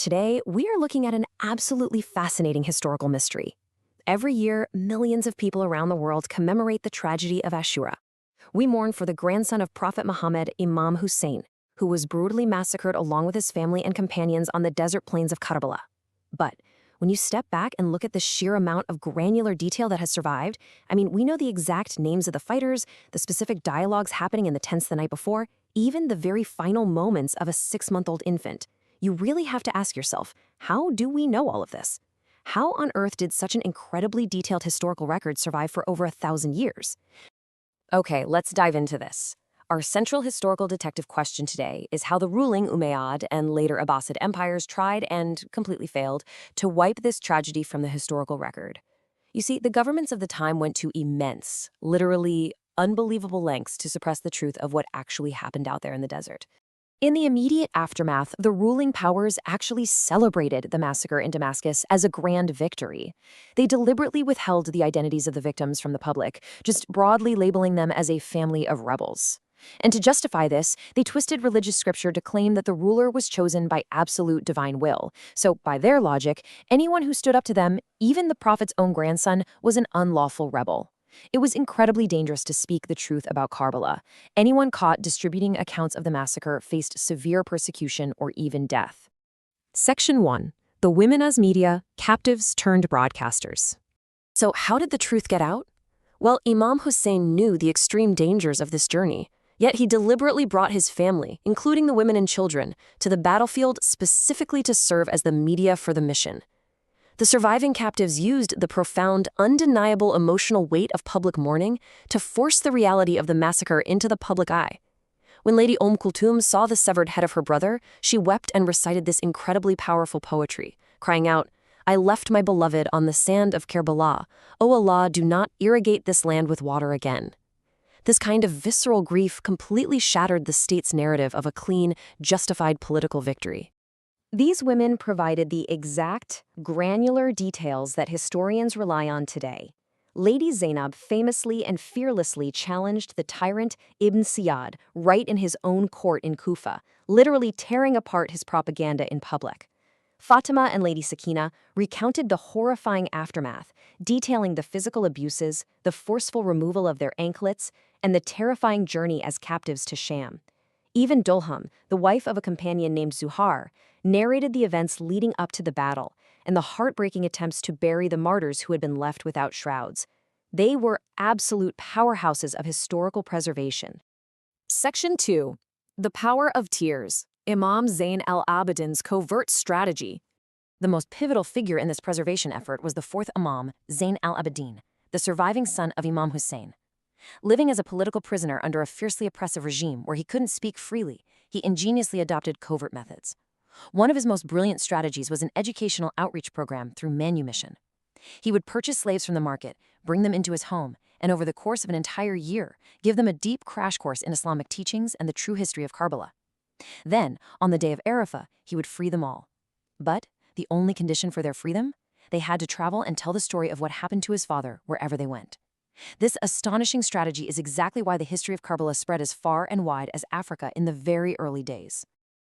today, we are looking at an absolutely fascinating historical mystery. Every year, millions of people around the world commemorate the tragedy of Ashura. We mourn for the grandson of Prophet Muhammad, Imam Hussain, who was brutally massacred along with his family and companions on the desert plains of Karbala. But when you step back and look at the sheer amount of granular detail that has survived, we know the exact names of the fighters, the specific dialogues happening in the tents the night before, even the very final moments of a 6-month-old infant. You really have to ask yourself, how do we know all of this? How on earth did such an incredibly detailed historical record survive for over 1,000 years? Okay, let's dive into this. Our central historical detective question today is how the ruling Umayyad and later Abbasid empires tried and completely failed to wipe this tragedy from the historical record. You see, the governments of the time went to immense, literally unbelievable lengths to suppress the truth of what actually happened out there in the desert. In the immediate aftermath, the ruling powers actually celebrated the massacre in Damascus as a grand victory. They deliberately withheld the identities of the victims from the public, just broadly labeling them as a family of rebels. And to justify this, they twisted religious scripture to claim that the ruler was chosen by absolute divine will. So, by their logic, anyone who stood up to them, even the prophet's own grandson, was an unlawful rebel. It was incredibly dangerous to speak the truth about Karbala. Anyone caught distributing accounts of the massacre faced severe persecution or even death. Section 1. The women as media, captives turned broadcasters. So how did the truth get out? Well, Imam Hussain knew the extreme dangers of this journey. Yet he deliberately brought his family, including the women and children, to the battlefield specifically to serve as the media for the mission. The surviving captives used the profound, undeniable emotional weight of public mourning to force the reality of the massacre into the public eye. When Lady Kulthum saw the severed head of her brother, she wept and recited this incredibly powerful poetry, crying out, "I left my beloved on the sand of Karbala. O Allah, do not irrigate this land with water again." This kind of visceral grief completely shattered the state's narrative of a clean, justified political victory. These women provided the exact, granular details that historians rely on today. Lady Zainab famously and fearlessly challenged the tyrant Ibn Ziyad right in his own court in Kufa, literally tearing apart his propaganda in public. Fatima and Lady Sukayna recounted the horrifying aftermath, detailing the physical abuses, the forceful removal of their anklets, and the terrifying journey as captives to Sham. Even Dulham, the wife of a companion named Zuhar, narrated the events leading up to the battle and the heartbreaking attempts to bury the martyrs who had been left without shrouds. They were absolute powerhouses of historical preservation. Section 2. The Power of Tears. Imam Zain al-Abidin's covert strategy. The most pivotal figure in this preservation effort was the fourth Imam, Zain al-Abidin, the surviving son of Imam Hussain. Living as a political prisoner under a fiercely oppressive regime where he couldn't speak freely, he ingeniously adopted covert methods. One of his most brilliant strategies was an educational outreach program through manumission. He would purchase slaves from the market, bring them into his home, and over the course of an entire year, give them a deep crash course in Islamic teachings and the true history of Karbala. Then, on the day of Arafah, he would free them all. But the only condition for their freedom? They had to travel and tell the story of what happened to his father wherever they went. This astonishing strategy is exactly why the history of Karbala spread as far and wide as Africa in the very early days.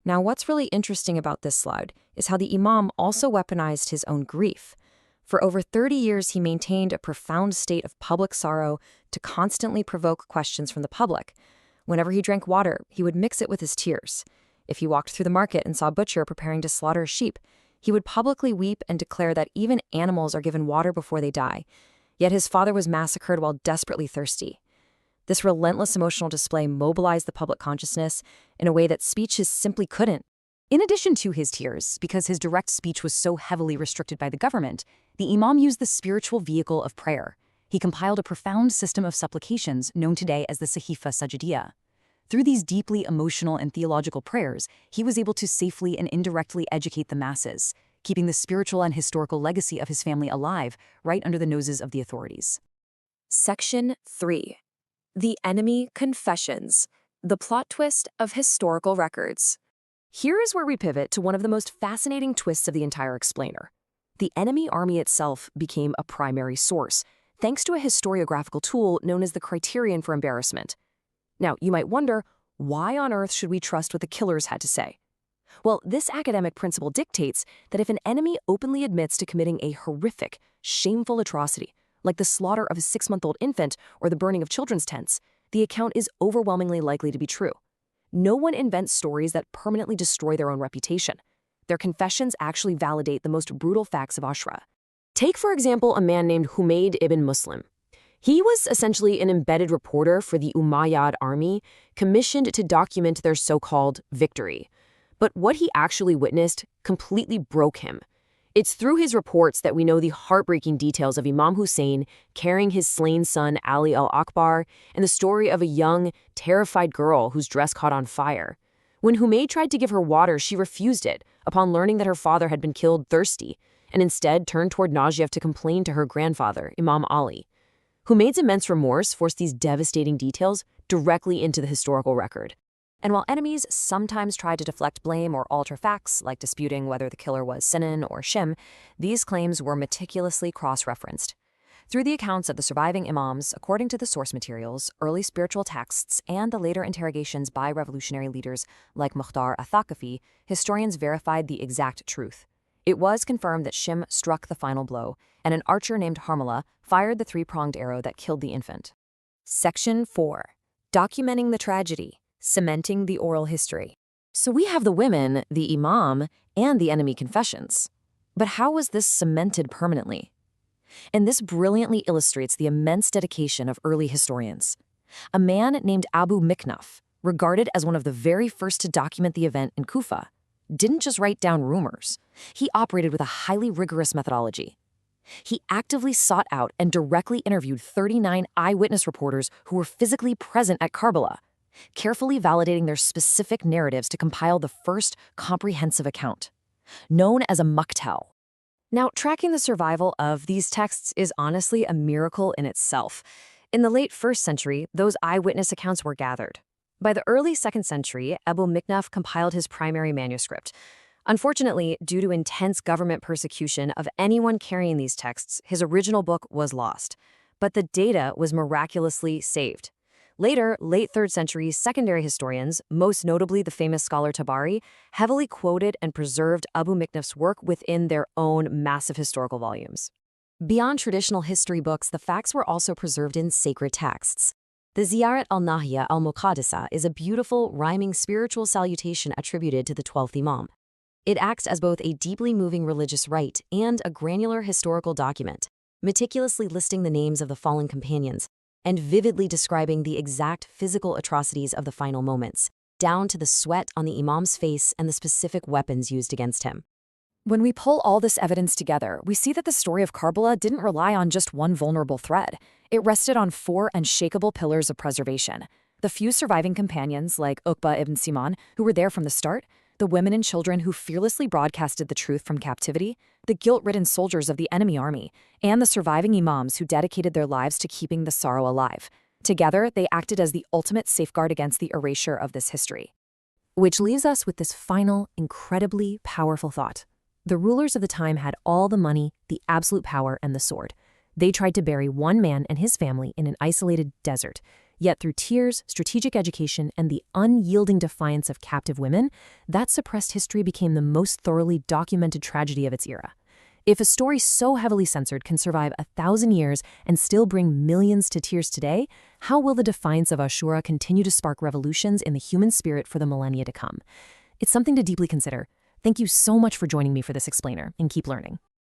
Now, what's really interesting about this slide is how the Imam also weaponized his own grief. For over 30 years, he maintained a profound state of public sorrow to constantly provoke questions from the public. Whenever he drank water, he would mix it with his tears. If he walked through the market and saw a butcher preparing to slaughter a sheep, he would publicly weep and declare that even animals are given water before they die. Yet his father was massacred while desperately thirsty. This relentless emotional display mobilized the public consciousness in a way that speeches simply couldn't. In addition to his tears, because his direct speech was so heavily restricted by the government, the Imam used the spiritual vehicle of prayer. He compiled a profound system of supplications known today as the Sahifa Sajidiyya. Through these deeply emotional and theological prayers, he was able to safely and indirectly educate the masses, keeping the spiritual and historical legacy of his family alive right under the noses of the authorities. Section 3. The Enemy Confessions. The plot twist of historical records. Here is where we pivot to one of the most fascinating twists of the entire explainer. The enemy army itself became a primary source, thanks to a historiographical tool known as the criterion for embarrassment. Now, you might wonder, why on earth should we trust what the killers had to say? Well, this academic principle dictates that if an enemy openly admits to committing a horrific, shameful atrocity, like the slaughter of a 6-month-old infant or the burning of children's tents, the account is overwhelmingly likely to be true. No one invents stories that permanently destroy their own reputation. Their confessions actually validate the most brutal facts of Ashura. Take, for example, a man named Humayd ibn Muslim. He was essentially an embedded reporter for the Umayyad army, commissioned to document their so-called victory. But what he actually witnessed completely broke him. It's through his reports that we know the heartbreaking details of Imam Hussain carrying his slain son Ali al-Akbar and the story of a young, terrified girl whose dress caught on fire. When Humayd tried to give her water, she refused it upon learning that her father had been killed thirsty, and instead turned toward Najaf to complain to her grandfather, Imam Ali. Humayd's immense remorse forced these devastating details directly into the historical record. And while enemies sometimes try to deflect blame or alter facts, like disputing whether the killer was Sinan or Shim, these claims were meticulously cross-referenced. Through the accounts of the surviving imams, according to the source materials, early spiritual texts, and the later interrogations by revolutionary leaders like Mukhtar al-Thaqafi, historians verified the exact truth. It was confirmed that Shim struck the final blow, and an archer named Harmala fired the 3-pronged arrow that killed the infant. Section 4. Documenting the tragedy. Cementing the oral history. So we have the women, the imam, and the enemy confessions. But how was this cemented permanently? And this brilliantly illustrates the immense dedication of early historians. A man named Abu Miknaf, regarded as one of the very first to document the event in Kufa, didn't just write down rumors. He operated with a highly rigorous methodology. He actively sought out and directly interviewed 39 eyewitness reporters who were physically present at Karbala, carefully validating their specific narratives to compile the first comprehensive account, known as a muqtal. Now, tracking the survival of these texts is honestly a miracle in itself. In the late 1st century, those eyewitness accounts were gathered. By the early 2nd century, Abu Miknaf compiled his primary manuscript. Unfortunately, due to intense government persecution of anyone carrying these texts, his original book was lost. But the data was miraculously saved. Later, late 3rd century secondary historians, most notably the famous scholar Tabari, heavily quoted and preserved Abu Miknaf's work within their own massive historical volumes. Beyond traditional history books, the facts were also preserved in sacred texts. The Ziyarat al-Nahya al-Muqaddasa is a beautiful, rhyming spiritual salutation attributed to the 12th Imam. It acts as both a deeply moving religious rite and a granular historical document, meticulously listing the names of the fallen companions, and vividly describing the exact physical atrocities of the final moments, down to the sweat on the imam's face and the specific weapons used against him. When we pull all this evidence together, we see that the story of Karbala didn't rely on just one vulnerable thread. It rested on 4 unshakable pillars of preservation. The few surviving companions, like Uqba ibn Siman, who were there from the start, the women and children who fearlessly broadcasted the truth from captivity, the guilt-ridden soldiers of the enemy army, and the surviving imams who dedicated their lives to keeping the sorrow alive. Together, they acted as the ultimate safeguard against the erasure of this history. Which leaves us with this final, incredibly powerful thought. The rulers of the time had all the money, the absolute power, and the sword. They tried to bury one man and his family in an isolated desert. Yet through tears, strategic education, and the unyielding defiance of captive women, that suppressed history became the most thoroughly documented tragedy of its era. If a story so heavily censored can survive 1,000 years and still bring millions to tears today, how will the defiance of Ashura continue to spark revolutions in the human spirit for the millennia to come? It's something to deeply consider. Thank you so much for joining me for this explainer, and keep learning.